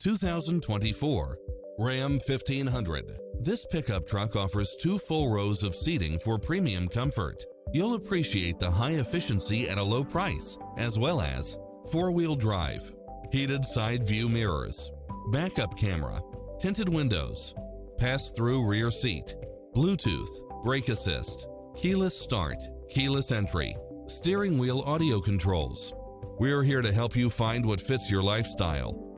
2024 Ram 1500. This pickup truck offers 2 full rows of seating for premium comfort. You'll appreciate the high efficiency at a low price, as well as 4-wheel drive, heated side view mirrors, backup camera, tinted windows, pass-through rear seat, Bluetooth, brake assist, keyless start, keyless entry, steering wheel audio controls. We're here to help you find what fits your lifestyle.